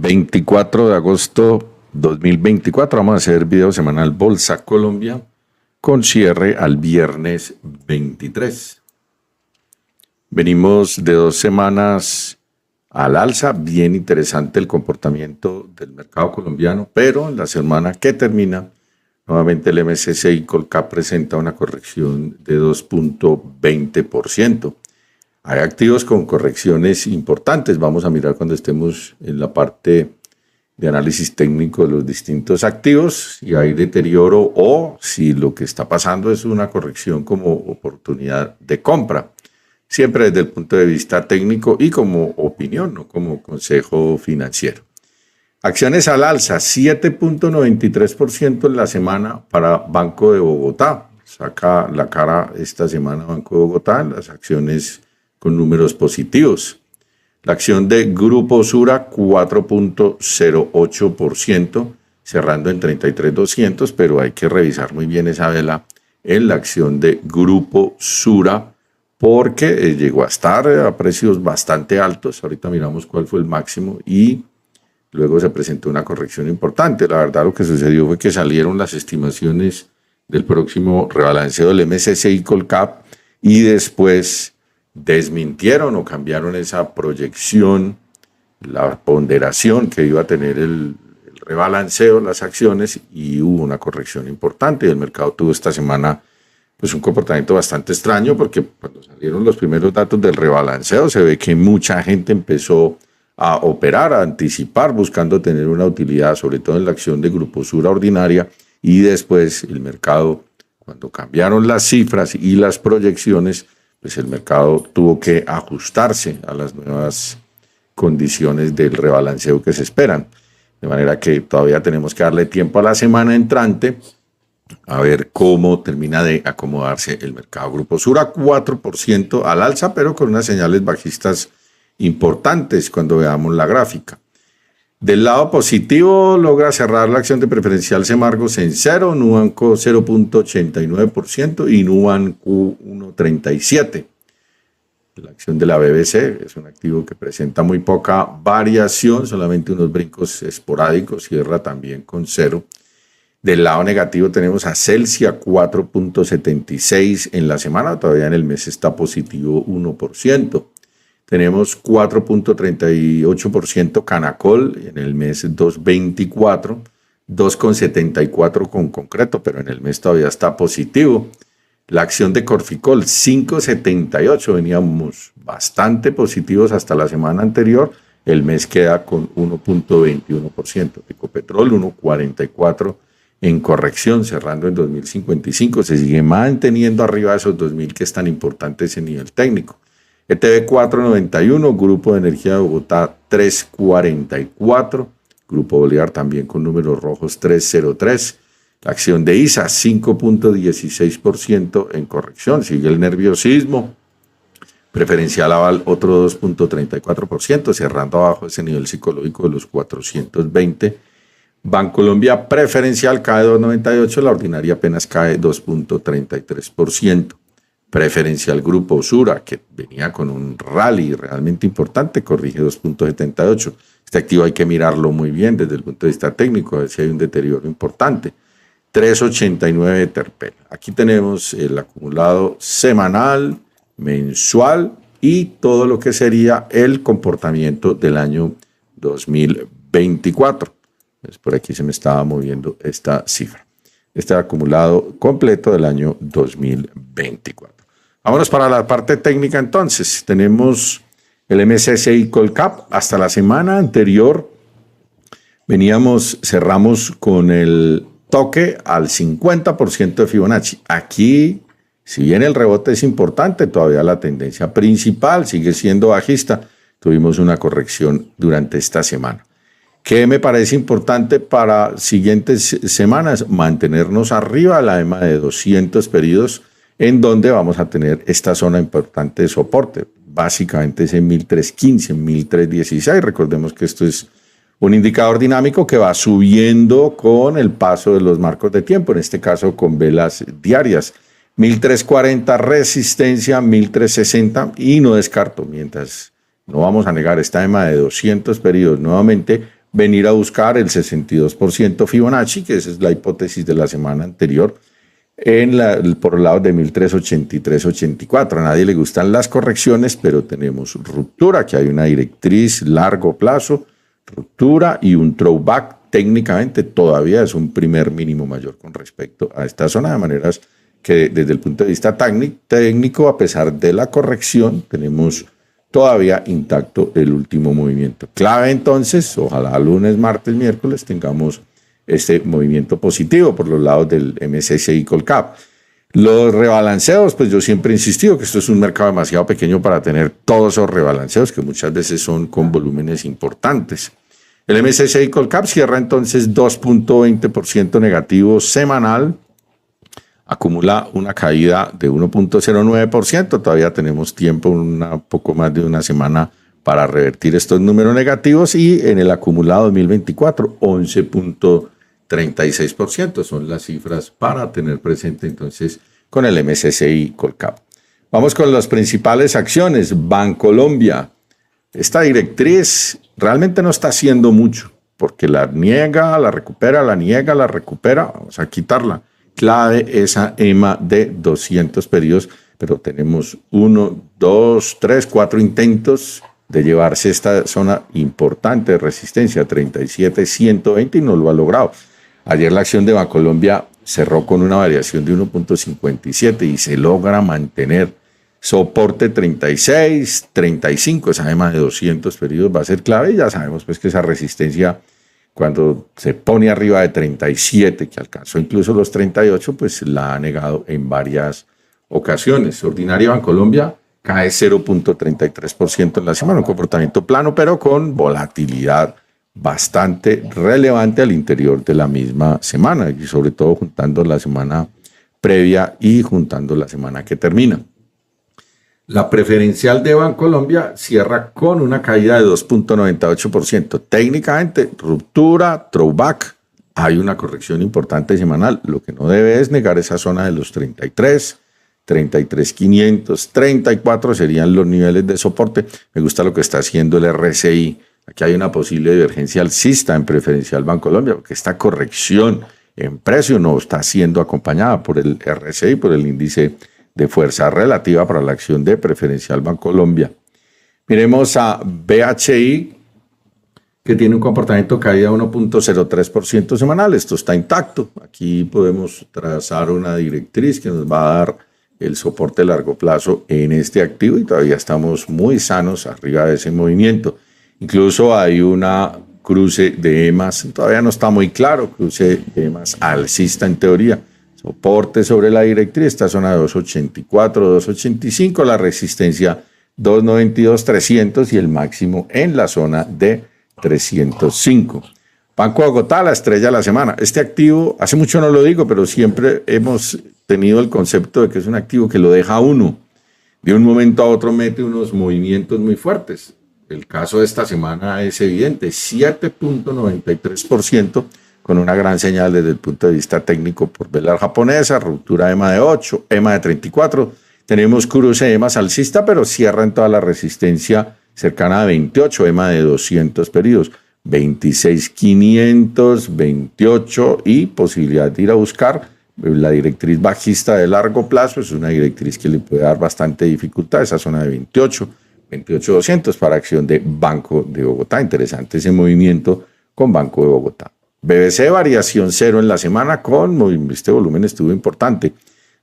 24 de agosto 2024. Vamos a hacer video semanal Bolsa Colombia con cierre al viernes 23. Venimos de 2 semanas al alza, bien interesante el comportamiento del mercado colombiano, pero en la semana que termina, nuevamente el MSCI Colcap presenta una corrección de 2.20%. Hay activos con correcciones importantes. Vamos a mirar cuando estemos en la parte de análisis técnico de los distintos activos, si hay deterioro o si lo que está pasando es una corrección como oportunidad de compra. Siempre desde el punto de vista técnico y como opinión, no como consejo financiero. Acciones al alza, 7.93% en la semana para Banco de Bogotá. Saca la cara esta semana Banco de Bogotá en las acciones con números positivos. La acción de Grupo Sura, 4.08%, cerrando en 33.200, pero hay que revisar muy bien esa vela en la acción de Grupo Sura, porque llegó a estar a precios bastante altos. Ahorita miramos cuál fue el máximo y luego se presentó una corrección importante. La verdad, lo que sucedió fue que salieron las estimaciones del próximo rebalanceo del MSCI Colcap y después desmintieron o cambiaron esa proyección, la ponderación que iba a tener el rebalanceo, las acciones, y hubo una corrección importante. El mercado tuvo esta semana pues un comportamiento bastante extraño, porque cuando salieron los primeros datos del rebalanceo se ve que mucha gente empezó a operar, a anticipar, buscando tener una utilidad, sobre todo en la acción de Grupo Sura ordinaria, y después el mercado, cuando cambiaron las cifras y las proyecciones, pues el mercado tuvo que ajustarse a las nuevas condiciones del rebalanceo que se esperan. De manera que todavía tenemos que darle tiempo a la semana entrante a ver cómo termina de acomodarse el mercado. Grupo Sura 4% al alza, pero con unas señales bajistas importantes cuando veamos la gráfica. Del lado positivo, logra cerrar la acción de Preferencial Semargos en 0, Nubanco 0.89% y Nubanco 1.37%. La acción de la BBC es un activo que presenta muy poca variación, solamente unos brincos esporádicos, cierra también con 0. Del lado negativo tenemos a Celsia 4.76% en la semana, todavía en el mes está positivo 1%. Tenemos 4.38% Canacol, en el mes 2.24%, 2.74% con concreto, pero en el mes todavía está positivo. La acción de Corficol, 5.78%, veníamos bastante positivos hasta la semana anterior, el mes queda con 1.21%. Ecopetrol, 1.44% en corrección, cerrando en 2.055, se sigue manteniendo arriba de esos 2.000 que es tan importante ese nivel técnico. ETB 4.91, Grupo de Energía de Bogotá 3.44, Grupo Bolívar también con números rojos 3.03, la acción de ISA 5.16% en corrección, sigue el nerviosismo, Preferencial Aval otro 2.34%, cerrando abajo ese nivel psicológico de los 420, Bancolombia Preferencial cae 2.98, la ordinaria apenas cae 2.33%. Preferencial Grupo Sura, que venía con un rally realmente importante, corrige 2.78. Este activo hay que mirarlo muy bien desde el punto de vista técnico, a ver si hay un deterioro importante. 3.89 Terpel. Aquí tenemos el acumulado semanal, mensual y todo lo que sería el comportamiento del año 2024. Pues por aquí se me estaba moviendo esta cifra. Este acumulado completo del año 2024. Vámonos para la parte técnica entonces. Tenemos el MSCI Colcap. Hasta la semana anterior cerramos con el toque al 50% de Fibonacci. Aquí, si bien el rebote es importante, todavía la tendencia principal sigue siendo bajista. Tuvimos una corrección durante esta semana. ¿Qué me parece importante para siguientes semanas? Mantenernos arriba de la EMA de 200 periodos, en donde vamos a tener esta zona importante de soporte. Básicamente es en 1315, en 1316. Recordemos que esto es un indicador dinámico que va subiendo con el paso de los marcos de tiempo, en este caso con velas diarias. 1340 resistencia, 1360 y no descarto, mientras no vamos a negar esta EMA de 200 periodos nuevamente, venir a buscar el 62% Fibonacci, que esa es la hipótesis de la semana anterior, por el lado de 1383.84. A nadie le gustan las correcciones, pero tenemos ruptura, que hay una directriz largo plazo, ruptura y un throwback. Técnicamente todavía es un primer mínimo mayor con respecto a esta zona, de maneras que desde el punto de vista técnico, a pesar de la corrección, tenemos todavía intacto el último movimiento. Clave entonces, ojalá lunes, martes, miércoles tengamos este movimiento positivo por los lados del MSCI Colcap. Los rebalanceos, pues yo siempre he insistido que esto es un mercado demasiado pequeño para tener todos esos rebalanceos, que muchas veces son con volúmenes importantes. El MSCI Colcap cierra entonces 2.20% negativo semanal, acumula una caída de 1.09%, todavía tenemos tiempo, poco más de una semana para revertir estos números negativos, y en el acumulado 2024, 11.36%, son las cifras para tener presente entonces con el MSCI Colcap. Vamos con las principales acciones. Bancolombia. Esta directriz realmente no está haciendo mucho, porque la niega, la recupera, la niega, la recupera. Vamos a quitarla. Clave esa EMA de 200 periodos, pero tenemos 1, 2, 3, 4 intentos de llevarse esta zona importante de resistencia, 37.120, y no lo ha logrado. Ayer la acción de Bancolombia cerró con una variación de 1.57 y se logra mantener. Soporte 36, 35, esa EMA de 200 periodos va a ser clave, y ya sabemos pues que esa resistencia, cuando se pone arriba de 37, que alcanzó incluso los 38, pues la ha negado en varias ocasiones. Ordinaria Bancolombia cae 0.33% en la semana, un comportamiento plano, pero con volatilidad bastante relevante al interior de la misma semana, y sobre todo juntando la semana previa y juntando la semana que termina. La preferencial de Bancolombia cierra con una caída de 2.98%. Técnicamente, ruptura, throwback. Hay una corrección importante semanal. Lo que no debe es negar esa zona de los 33, 33.500, 34 serían los niveles de soporte. Me gusta lo que está haciendo el RSI. Aquí hay una posible divergencia alcista en preferencial Bancolombia, porque esta corrección en precio no está siendo acompañada por el RSI, por el índice de fuerza relativa para la acción de preferencial Bancolombia. Miremos a BHI, que tiene un comportamiento caída de 1.03% semanal. Esto está intacto. Aquí podemos trazar una directriz que nos va a dar el soporte a largo plazo en este activo, y todavía estamos muy sanos arriba de ese movimiento. Incluso hay una cruce de EMAs, todavía no está muy claro, cruce de EMAs alcista en teoría. Soporte sobre la directriz, esta zona de 284, 285, la resistencia 292, 300 y el máximo en la zona de 305. Banco Bogotá, la estrella de la semana. Este activo, hace mucho no lo digo, pero siempre hemos tenido el concepto de que es un activo que lo deja uno. De un momento a otro mete unos movimientos muy fuertes. El caso de esta semana es evidente, 7.93%, con una gran señal desde el punto de vista técnico por velar japonesa, ruptura EMA de 8, EMA de 34. Tenemos cruce EMA alcista, pero cierra en toda la resistencia cercana a 28, EMA de 200 periodos, 26.500, 28, y posibilidad de ir a buscar la directriz bajista de largo plazo. Es una directriz que le puede dar bastante dificultad, esa zona de 28, 28.200 para acción de Banco de Bogotá. Interesante ese movimiento con Banco de Bogotá. BBC, variación cero en la semana, con este volumen estuvo importante.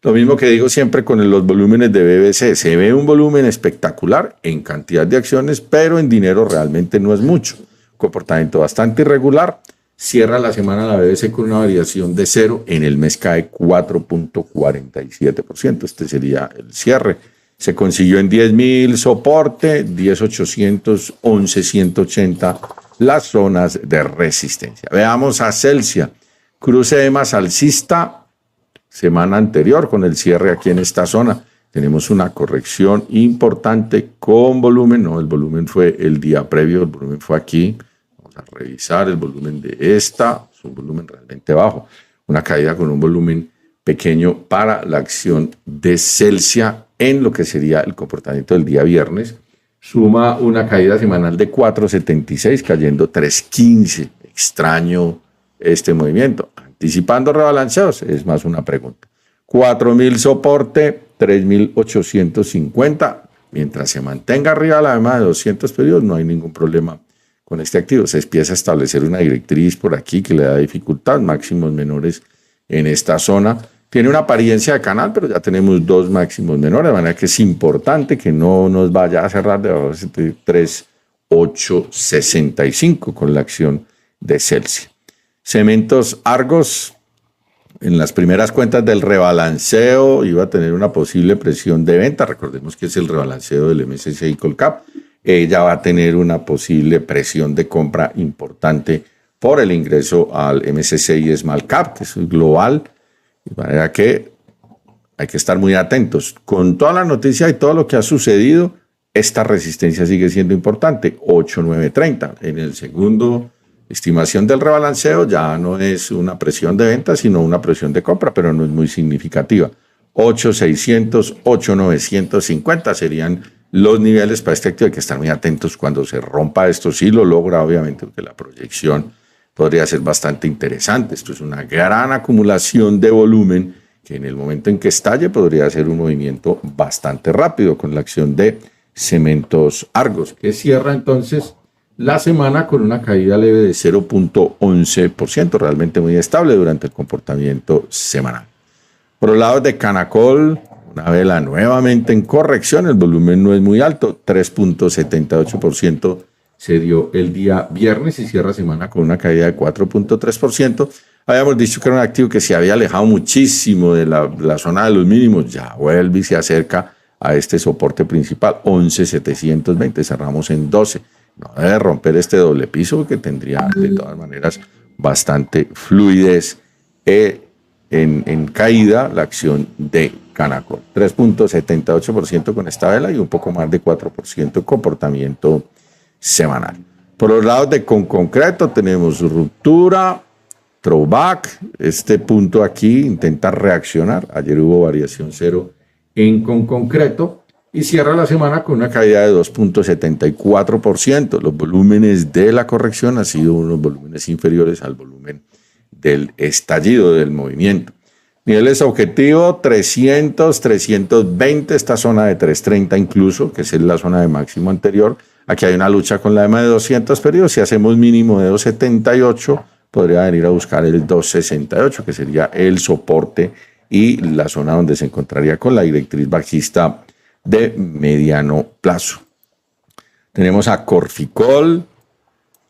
Lo mismo que digo siempre con los volúmenes de BBC, se ve un volumen espectacular en cantidad de acciones, pero en dinero realmente no es mucho. Comportamiento bastante irregular. Cierra la semana la BBC con una variación de cero, en el mes cae 4.47%. Este sería el cierre. Se consiguió en 10.000 soporte, 10.800, 11.180 las zonas de resistencia. Veamos a Celsia, cruce de EMA alcista semana anterior con el cierre aquí en esta zona. Tenemos una corrección importante con volumen, no, el volumen fue el día previo, el volumen fue aquí. Vamos a revisar el volumen de esta, es un volumen realmente bajo, una caída con un volumen pequeño para la acción de Celsia en lo que sería el comportamiento del día viernes. suma una caída semanal de 4.76, cayendo 3.15. Extraño este movimiento. Anticipando rebalanceos, es más una pregunta. 4.000 soporte, 3.850. Mientras se mantenga arriba la EMA de 200 periodos, no hay ningún problema con este activo. Se empieza a establecer una directriz por aquí que le da dificultad, máximos menores en esta zona. Tiene una apariencia de canal, pero ya tenemos dos máximos menores, de manera que es importante que no nos vaya a cerrar debajo de 3.865 con la acción de Celsius. Cementos Argos, en las primeras cuentas del rebalanceo iba a tener una posible presión de venta. Recordemos que es el rebalanceo del MSCI Colcap. Ella va a tener una posible presión de compra importante por el ingreso al MSCI Small Cap, que es global. De manera que hay que estar muy atentos. Con toda la noticia y todo lo que ha sucedido, esta resistencia sigue siendo importante, 8.930. En el segundo estimación del rebalanceo ya no es una presión de venta, sino una presión de compra, pero no es muy significativa. 8.600, 8.950 serían los niveles para este activo. Hay que estar muy atentos cuando se rompa esto. Si lo logra, obviamente, porque la proyección podría ser bastante interesante. Esto es una gran acumulación de volumen que en el momento en que estalle podría ser un movimiento bastante rápido con la acción de Cementos Argos, que cierra entonces la semana con una caída leve de 0.11%, realmente muy estable durante el comportamiento semanal. Por el lado de Canacol, una vela nuevamente en corrección, el volumen no es muy alto, 3.78% se dio el día viernes y cierra semana con una caída de 4.3%. Habíamos dicho que era un activo que se había alejado muchísimo de la zona de los mínimos, ya vuelve y se acerca a este soporte principal, 11.720, cerramos en 12. No debe romper este doble piso que tendría de todas maneras bastante fluidez en caída la acción de Canacol. 3.78% con esta vela y un poco más de 4% comportamiento semanal. Por los lados de Concreto tenemos ruptura, throwback, este punto aquí intenta reaccionar. Ayer hubo variación cero en Concreto. Y cierra la semana con una caída de 2.74%. Los volúmenes de la corrección han sido unos volúmenes inferiores al volumen del estallido del movimiento. Niveles objetivo 300, 320, esta zona de 330 incluso, que es la zona de máximo anterior. Aquí hay una lucha con la EMA de 200 periodos. Si hacemos mínimo de 278, podría venir a buscar el 268, que sería el soporte y la zona donde se encontraría con la directriz bajista de mediano plazo. Tenemos a Corficol,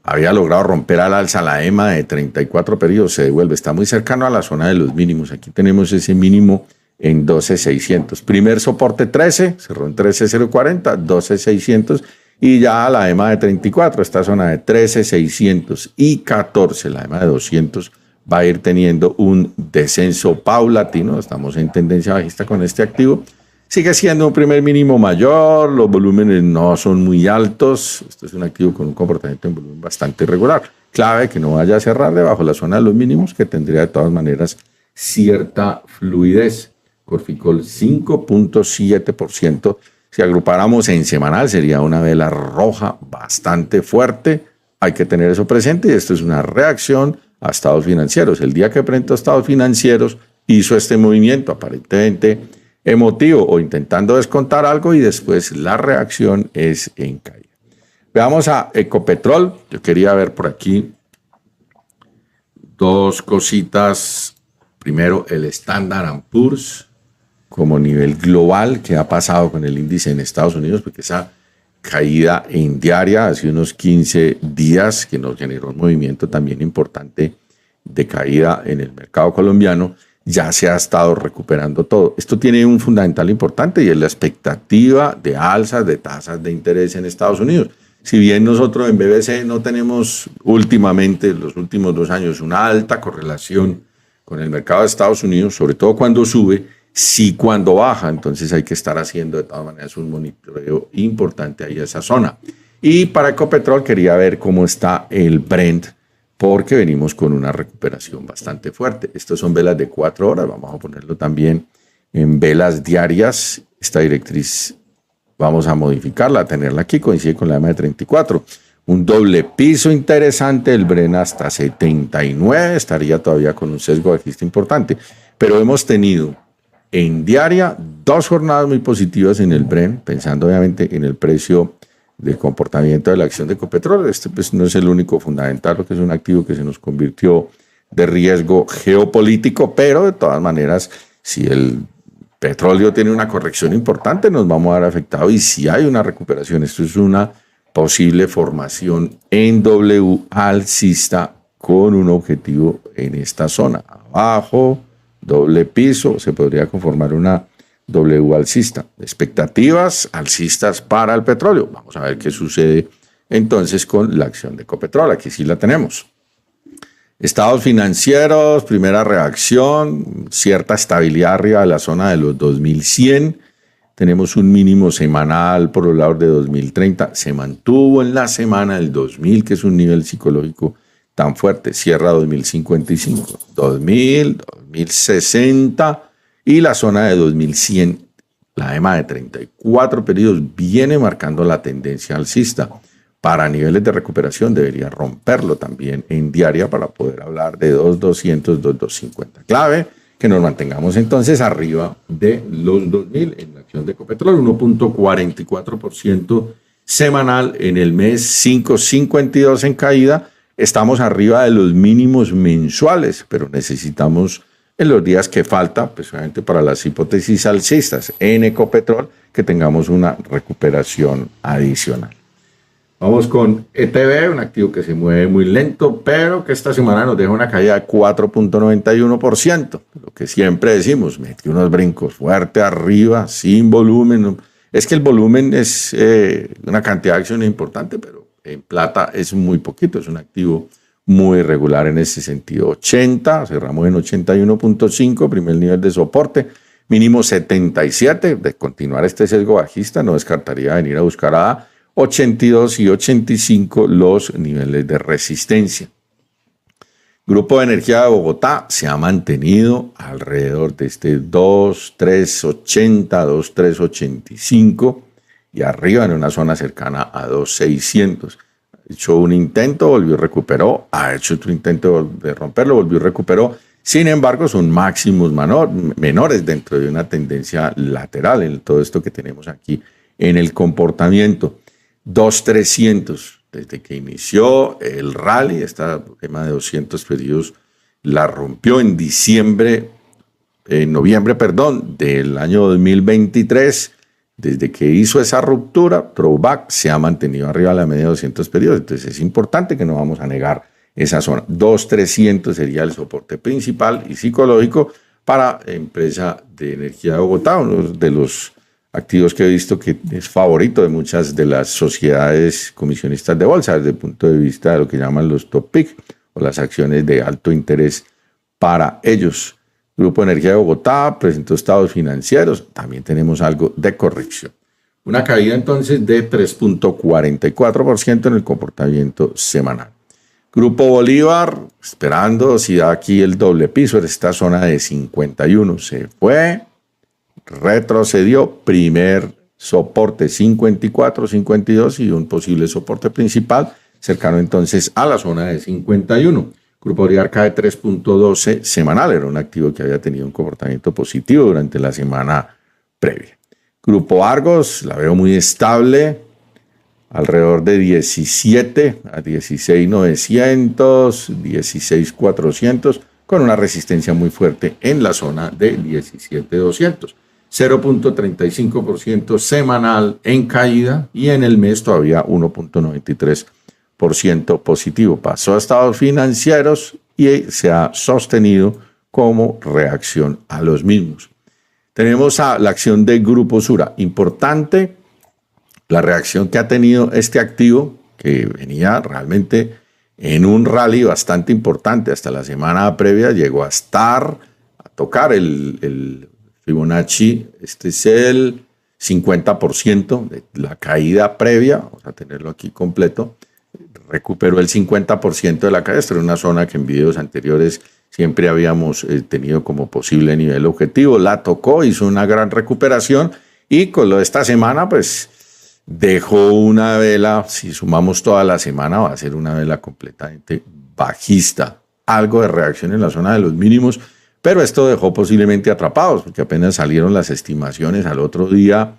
había logrado romper al alza la EMA de 34 periodos, se devuelve, está muy cercano a la zona de los mínimos. Aquí tenemos ese mínimo en 12.600. Primer soporte 13, cerró en 13.040, 12.600 y ya la EMA de 34, esta zona de 13.600 y 14, la EMA de 200 va a ir teniendo un descenso paulatino. Estamos en tendencia bajista con este activo. Sigue siendo un primer mínimo mayor, los volúmenes no son muy altos. Esto es un activo con un comportamiento en volumen bastante irregular. Clave que no vaya a cerrar debajo de la zona de los mínimos, que tendría de todas maneras cierta fluidez. Corficol 5.7%. Si agrupáramos en semanal sería una vela roja bastante fuerte. Hay que tener eso presente y esto es una reacción a estados financieros. El día que presentó estados financieros hizo este movimiento aparentemente emotivo o intentando descontar algo y después la reacción es en caída. Veamos a Ecopetrol. Yo quería ver por aquí dos cositas. Primero, el Standard & Poor's como nivel global. ¿Qué ha pasado con el índice en Estados Unidos? Porque esa caída en diaria hace unos 15 días que nos generó un movimiento también importante de caída en el mercado colombiano. Ya se ha estado recuperando todo. Esto tiene un fundamental importante y es la expectativa de alzas de tasas de interés en Estados Unidos. Si bien nosotros en BBC no tenemos últimamente, los últimos 2 años, una alta correlación con el mercado de Estados Unidos, sobre todo cuando sube, sí cuando baja. Entonces hay que estar haciendo de todas maneras un monitoreo importante ahí a esa zona. Y para Ecopetrol quería ver cómo está el Brent, porque venimos con una recuperación bastante fuerte. Estas son velas de 4 horas, vamos a ponerlo también en velas diarias. Esta directriz vamos a modificarla, a tenerla aquí, coincide con la EMA de 34. Un doble piso interesante, el Bren hasta 79, estaría todavía con un sesgo bajista importante. Pero hemos tenido en diaria 2 jornadas muy positivas en el Bren, pensando obviamente en el precio del comportamiento de la acción de Ecopetrol. Este pues no es el único fundamental, porque es un activo que se nos convirtió de riesgo geopolítico, pero de todas maneras, si el petróleo tiene una corrección importante, nos vamos a ver afectados. Y si hay una recuperación, esto es una posible formación en W alcista con un objetivo en esta zona. Abajo, doble piso, se podría conformar una W alcista. Expectativas alcistas para el petróleo. Vamos a ver qué sucede entonces con la acción de Ecopetrol. Aquí sí la tenemos. Estados financieros, primera reacción, cierta estabilidad arriba de la zona de los 2100. Tenemos un mínimo semanal por los lados de 2030. Se mantuvo en la semana del 2000, que es un nivel psicológico tan fuerte. Cierra 2055, 2000, 2060 y la zona de 2100. La EMA de 34 periodos viene marcando la tendencia alcista. Para niveles de recuperación debería romperlo también en diaria para poder hablar de 2.200, 2.250. Clave que nos mantengamos entonces arriba de los 2.000 en la acción de Ecopetrol, 1.44% semanal en el mes, 5.52 en caída. Estamos arriba de los mínimos mensuales, pero necesitamos en los días que falta, pues obviamente para las hipótesis alcistas en Ecopetrol, que tengamos una recuperación adicional. Vamos con ETB, un activo que se mueve muy lento, pero que esta semana nos deja una caída de 4.91%. Lo que siempre decimos, metió unos brincos fuerte arriba, sin volumen. Es que el volumen es una cantidad de acciones importante, pero en plata es muy poquito, es un activo muy regular en ese sentido. 80, cerramos en 81.5, primer nivel de soporte, mínimo 77. De continuar este sesgo bajista, no descartaría venir a buscar a 82 y 85 los niveles de resistencia. Grupo de Energía de Bogotá se ha mantenido alrededor de este 2.380, 2.385 y arriba en una zona cercana a 2.600. Ha hecho un intento, volvió y recuperó, ha hecho otro intento de romperlo, volvió y recuperó. Sin embargo, son máximos menores dentro de una tendencia lateral en todo esto que tenemos aquí en el comportamiento. 2.300, desde que inició el rally, esta tema de 200 periodos la rompió en noviembre del año 2023. Desde que hizo esa ruptura, throwback, se ha mantenido arriba de la media de 200 periodos. Entonces es importante que no vamos a negar esa zona. 2.300 sería el soporte principal y psicológico para empresa de energía de Bogotá, uno de los activos que he visto que es favorito de muchas de las sociedades comisionistas de bolsa desde el punto de vista de lo que llaman los top pick o las acciones de alto interés para ellos. Grupo Energía de Bogotá presentó estados financieros, también tenemos algo de corrección. Una caída entonces de 3.44% en el comportamiento semanal. Grupo Bolívar, esperando si da aquí el doble piso en esta zona de 51, se fue, retrocedió, primer soporte 54, 52 y un posible soporte principal cercano entonces a la zona de 51. Grupo Bolívar cae 3.12 semanal, era un activo que había tenido un comportamiento positivo durante la semana previa. Grupo Argos, la veo muy estable, alrededor de 17 a 16.900, 16.400, con una resistencia muy fuerte en la zona de 17.200. 0.35% semanal en caída y en el mes todavía 1.93% positivo. Pasó a estados financieros y se ha sostenido como reacción a los mismos. Tenemos a la acción de Grupo Sura. Importante la reacción que ha tenido este activo, que venía realmente en un rally bastante importante. Hasta la semana previa llegó a tocar el Fibonacci, este es el 50% de la caída previa, vamos a tenerlo aquí completo, recuperó el 50% de la caída. Esta era una zona que en videos anteriores siempre habíamos tenido como posible nivel objetivo, la tocó, hizo una gran recuperación y con lo de esta semana pues dejó una vela, si sumamos toda la semana, va a ser una vela completamente bajista. Algo de reacción en la zona de los mínimos, pero esto dejó posiblemente atrapados, porque apenas salieron las estimaciones al otro día,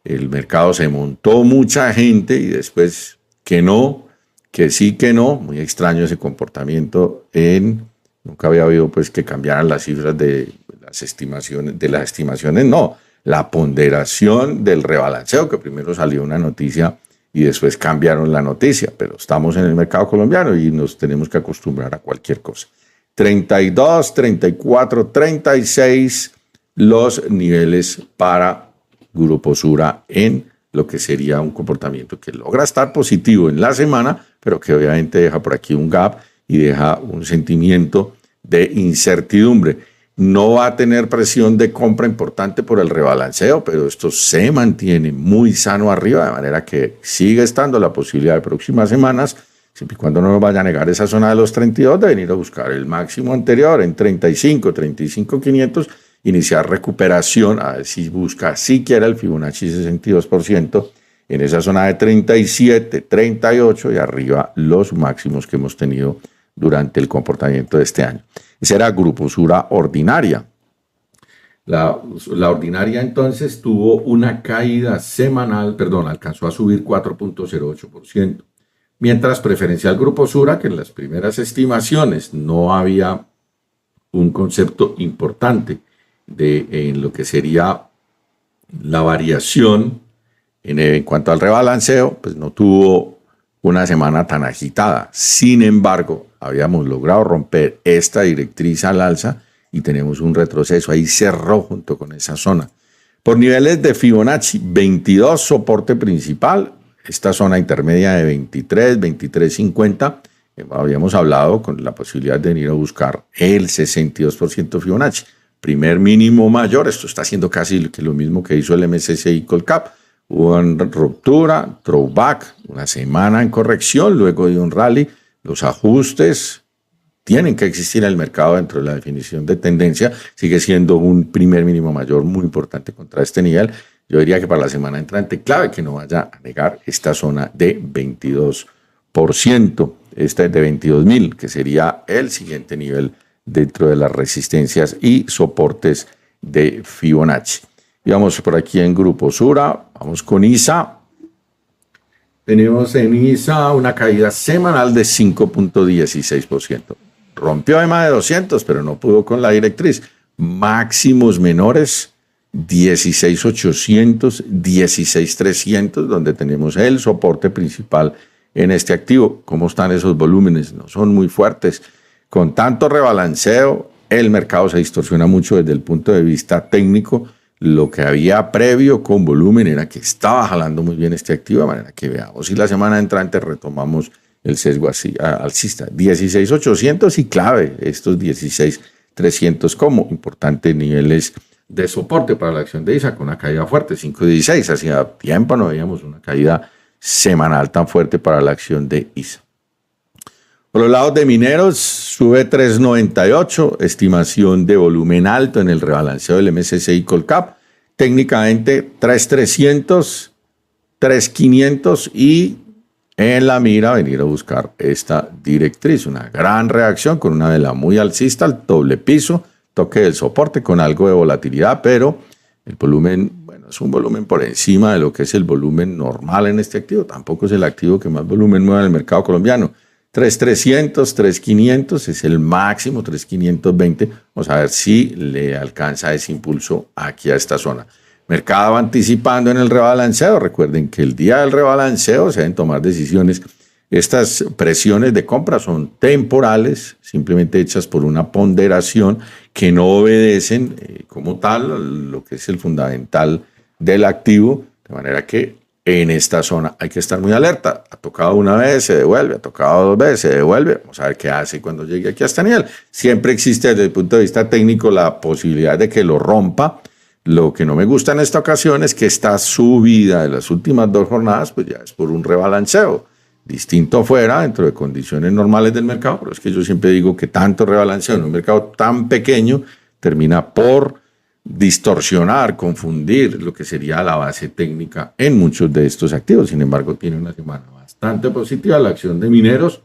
el mercado se montó mucha gente y después que no, que sí, que no. Muy extraño ese comportamiento nunca había habido pues que cambiaran las cifras de las estimaciones, no, la ponderación del rebalanceo, que primero salió una noticia y después cambiaron la noticia, pero estamos en el mercado colombiano y nos tenemos que acostumbrar a cualquier cosa. 32, 34, 36 los niveles para Grupo Sura en lo que sería un comportamiento que logra estar positivo en la semana, pero que obviamente deja por aquí un gap y deja un sentimiento de incertidumbre. No va a tener presión de compra importante por el rebalanceo, pero esto se mantiene muy sano arriba, de manera que sigue estando la posibilidad de próximas semanas, siempre y cuando no nos vaya a negar esa zona de los 32, de venir a buscar el máximo anterior en 35, 35,500, iniciar recuperación, a ver si busca siquiera el Fibonacci 62% en esa zona de 37, 38 y arriba los máximos que hemos tenido durante el comportamiento de este año. Ese era Grupo Sura ordinaria. La ordinaria entonces tuvo una caída semanal, alcanzó a subir 4.08%. Mientras preferencial Grupo Sura, que en las primeras estimaciones no había un concepto importante en lo que sería la variación en cuanto al rebalanceo, pues no tuvo una semana tan agitada. Sin embargo, habíamos logrado romper esta directriz al alza y tenemos un retroceso. Ahí cerró junto con esa zona. Por niveles de Fibonacci, 22 soporte principal, esta zona intermedia de 23, 23.50, habíamos hablado con la posibilidad de venir a buscar el 62% Fibonacci. Primer mínimo mayor, esto está haciendo casi lo mismo que hizo el MSCI Colcap. Hubo una ruptura, throwback, una semana en corrección, luego de un rally. Los ajustes tienen que existir en el mercado dentro de la definición de tendencia. Sigue siendo un primer mínimo mayor muy importante contra este nivel. Yo diría que para la semana entrante, clave que no vaya a negar esta zona de 22%, esta es de 22.000, que sería el siguiente nivel dentro de las resistencias y soportes de Fibonacci. Y vamos por aquí en Grupo Sura, vamos con ISA. Tenemos en ISA una caída semanal de 5.16%. Rompió de más de 200, pero no pudo con la directriz. Máximos menores, 16.800, 16.300, donde tenemos el soporte principal en este activo. ¿Cómo están esos volúmenes? No son muy fuertes. Con tanto rebalanceo, el mercado se distorsiona mucho desde el punto de vista técnico. Lo que había previo con volumen era que estaba jalando muy bien este activo, de manera que veamos si la semana entrante retomamos el sesgo alcista. 16.800 y clave estos 16.300 como importantes niveles de soporte para la acción de ISA con una caída fuerte, 5.16. Hacía tiempo no veíamos una caída semanal tan fuerte para la acción de ISA. Por los lados de mineros, sube 3.98, estimación de volumen alto en el rebalanceo del MSCI Colcap. Técnicamente 3.300, 3.500 y en la mira venir a buscar esta directriz. Una gran reacción con una vela muy alcista al doble piso, toque del soporte con algo de volatilidad, pero el volumen, bueno, es un volumen por encima de lo que es el volumen normal en este activo. Tampoco es el activo que más volumen mueve en el mercado colombiano. 3.300, 3.500 es el máximo, 3.520. Vamos a ver si le alcanza ese impulso aquí a esta zona. Mercado anticipando en el rebalanceo. Recuerden que el día del rebalanceo se deben tomar decisiones. Estas presiones de compra son temporales, simplemente hechas por una ponderación que no obedecen como tal lo que es el fundamental del activo, de manera que en esta zona hay que estar muy alerta. Ha tocado una vez, se devuelve, ha tocado dos veces, se devuelve. Vamos a ver qué hace cuando llegue aquí a este nivel. Siempre existe desde el punto de vista técnico la posibilidad de que lo rompa. Lo que no me gusta en esta ocasión es que esta subida de las últimas dos jornadas pues ya es por un rebalanceo. Distinto fuera, dentro de condiciones normales del mercado, pero es que yo siempre digo que tanto rebalanceo en un mercado tan pequeño termina por distorsionar, confundir lo que sería la base técnica en muchos de estos activos. Sin embargo, tiene una semana bastante positiva la acción de Mineros.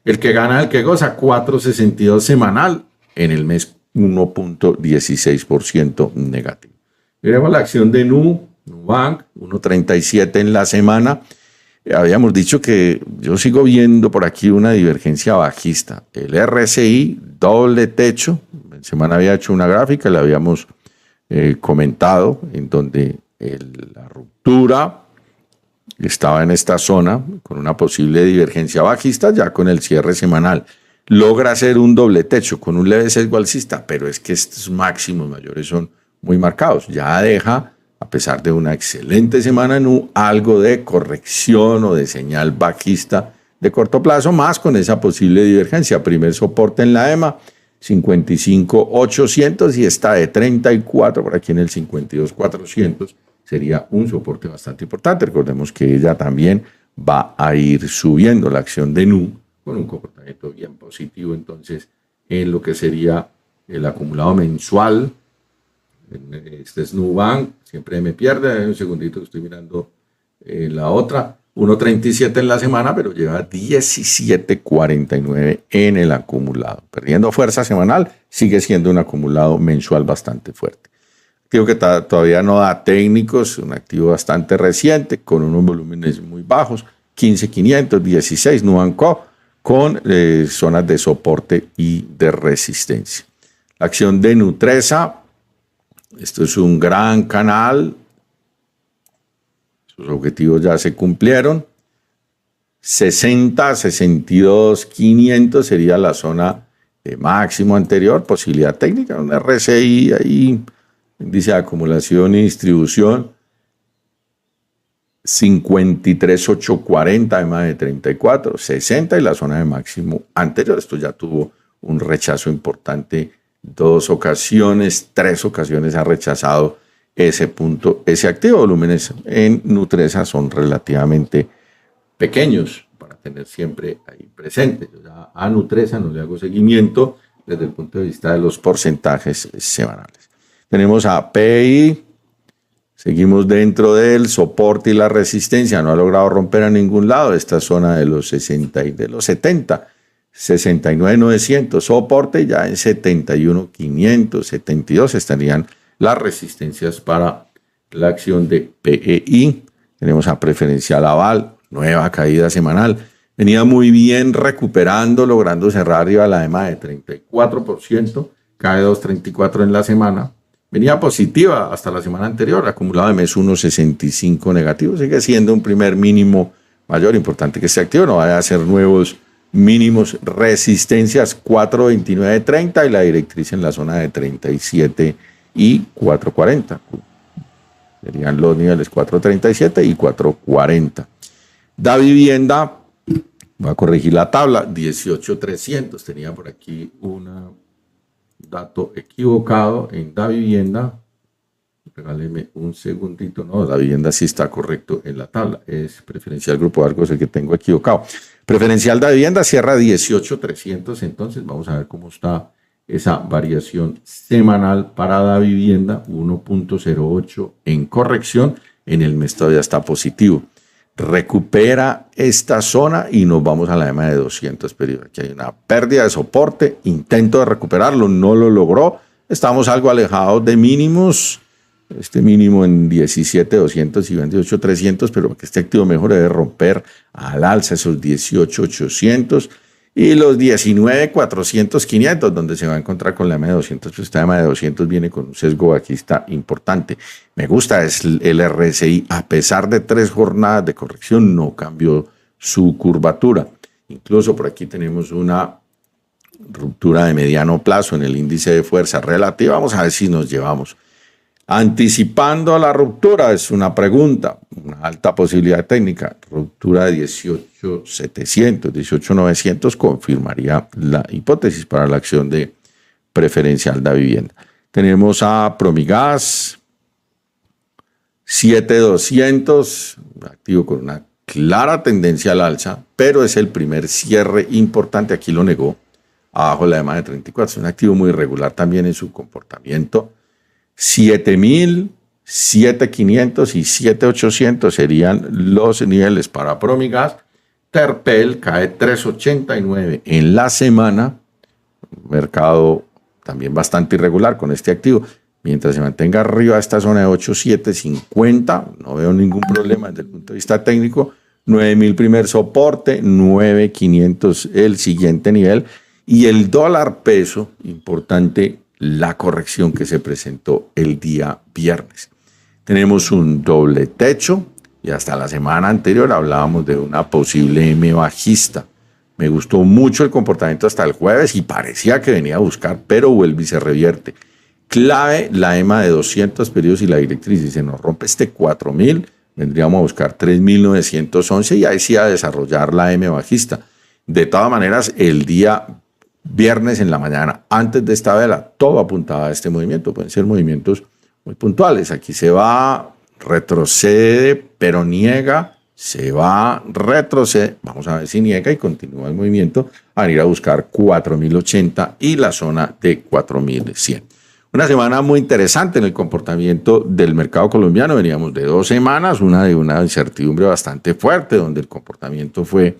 El que gana, el que goza, 4.62 semanal, en el mes 1.16% negativo. Veremos la acción de Nubank, 1.37 en la semana. Habíamos dicho que yo sigo viendo por aquí una divergencia bajista. El RSI, doble techo. En semana había hecho una gráfica, la habíamos comentado, en donde la ruptura estaba en esta zona con una posible divergencia bajista. Ya con el cierre semanal logra hacer un doble techo con un leve sesgo alcista, pero es que estos máximos mayores son muy marcados. Ya deja, a pesar de una excelente semana algo de corrección o de señal bajista de corto plazo, más con esa posible divergencia. Primer soporte en la EMA, 55.800, y está de 34 por aquí en el 52.400. Sería un soporte bastante importante. Recordemos que ella también va a ir subiendo, la acción de con un comportamiento bien positivo. Entonces, en lo que sería el acumulado mensual, este es Nubank, siempre me pierde, un segundito que estoy mirando la otra, 1.37 en la semana, pero lleva 17.49 en el acumulado. Perdiendo fuerza semanal, sigue siendo un acumulado mensual bastante fuerte. Activo que todavía no da técnicos, un activo bastante reciente, con unos volúmenes muy bajos, 15.500, 16, Nubanco, con zonas de soporte y de resistencia. La acción de Nutresa, esto es un gran canal, sus objetivos ya se cumplieron. 60, 62, 500 sería la zona de máximo anterior, posibilidad técnica, un RSI ahí, índice de acumulación y distribución, 53.840, EMA de 34, 60 y la zona de máximo anterior. Esto ya tuvo un rechazo importante, 2 ocasiones, 3 ocasiones ha rechazado ese punto, ese activo. Volúmenes en Nutresa son relativamente pequeños para tener siempre ahí presente. Yo ya a Nutresa no le hago seguimiento desde el punto de vista de los porcentajes semanales. Tenemos a PI, seguimos dentro del soporte y la resistencia, no ha logrado romper a ningún lado esta zona de los 60 y de los 70, 69.900, soporte ya en 71.500, 72 estarían las resistencias para la acción de PEI. Tenemos a Preferencial Aval, nueva caída semanal, venía muy bien recuperando, logrando cerrar arriba la EMA de 34%, cae 2.34 en la semana. Venía positiva hasta la semana anterior, acumulado de mes 1.65 negativo, sigue siendo un primer mínimo mayor, importante que este activo no vaya a hacer nuevos mínimos. Resistencias 4.29.30 y la directriz en la zona de 37 y 4.40. Serían los niveles 4.37 y 4.40. Da Vivienda, voy a corregir la tabla, 18.300, tenía por aquí un dato equivocado en Da Vivienda. Regáleme un segundito. No, Da Vivienda sí está correcto en la tabla. Es Preferencial Grupo Argos el que tengo equivocado. Preferencial Da Vivienda cierra 18.300. Entonces vamos a ver cómo está esa variación semanal para Da Vivienda. 1.08 en corrección. En el mes todavía está positivo. Recupera esta zona y nos vamos a la EMA de 200 periodos. Aquí hay una pérdida de soporte, intento de recuperarlo, no lo logró. Estamos algo alejados de mínimos, este mínimo en 17.200 y 28.300, pero que este activo mejor debe romper al alza esos 18.800 y los 19.400, 500, donde se va a encontrar con la EMA de 200. Pues esta EMA de 200 viene con un sesgo bajista importante. Me gusta es el RSI, a pesar de 3 jornadas de corrección, no cambió su curvatura. Incluso por aquí tenemos una ruptura de mediano plazo en el índice de fuerza relativa. Vamos a ver si nos llevamos. Anticipando la ruptura, es una pregunta, una alta posibilidad técnica. Ruptura de 18.700, 18.900 confirmaría la hipótesis para la acción de Preferencial Da Vivienda. Tenemos a Promigas, 7.200, activo con una clara tendencia al alza, pero es el primer cierre importante. Aquí lo negó, abajo la EMA de 34. Es un activo muy irregular también en su comportamiento. 7.000, 7.500 y 7.800 serían los niveles para Promigas. Terpel cae 3.89 en la semana, mercado también bastante irregular con este activo. Mientras se mantenga arriba de esta zona de 8.750, no veo ningún problema desde el punto de vista técnico. 9.000 primer soporte, 9.500 el siguiente nivel. Y el dólar peso, importante la corrección que se presentó el día viernes. Tenemos un doble techo y hasta la semana anterior hablábamos de una posible M bajista. Me gustó mucho el comportamiento hasta el jueves y parecía que venía a buscar, pero vuelve y se revierte. Clave la EMA de 200 periodos y la directriz. Si se nos rompe este 4.000, vendríamos a buscar 3.911 y ahí sí a desarrollar la M bajista. De todas maneras, el día viernes en la mañana, antes de esta vela, todo apuntaba a este movimiento. Pueden ser movimientos muy puntuales. Aquí se va, retrocede, pero niega, se va, retrocede. Vamos a ver si niega y continúa el movimiento a ir a buscar 4.080 y la zona de 4.100. Una semana muy interesante en el comportamiento del mercado colombiano. Veníamos de 2 semanas, una de una incertidumbre bastante fuerte, donde el comportamiento fue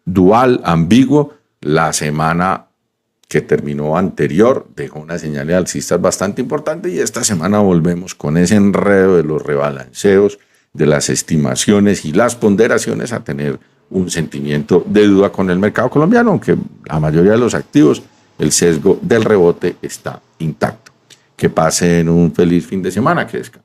dual, ambiguo. La semana que terminó anterior dejó una señal de alcistas bastante importante y esta semana volvemos con ese enredo de los rebalanceos, de las estimaciones y las ponderaciones a tener un sentimiento de duda con el mercado colombiano, aunque la mayoría de los activos, el sesgo del rebote está intacto. Que pasen un feliz fin de semana, que descansen.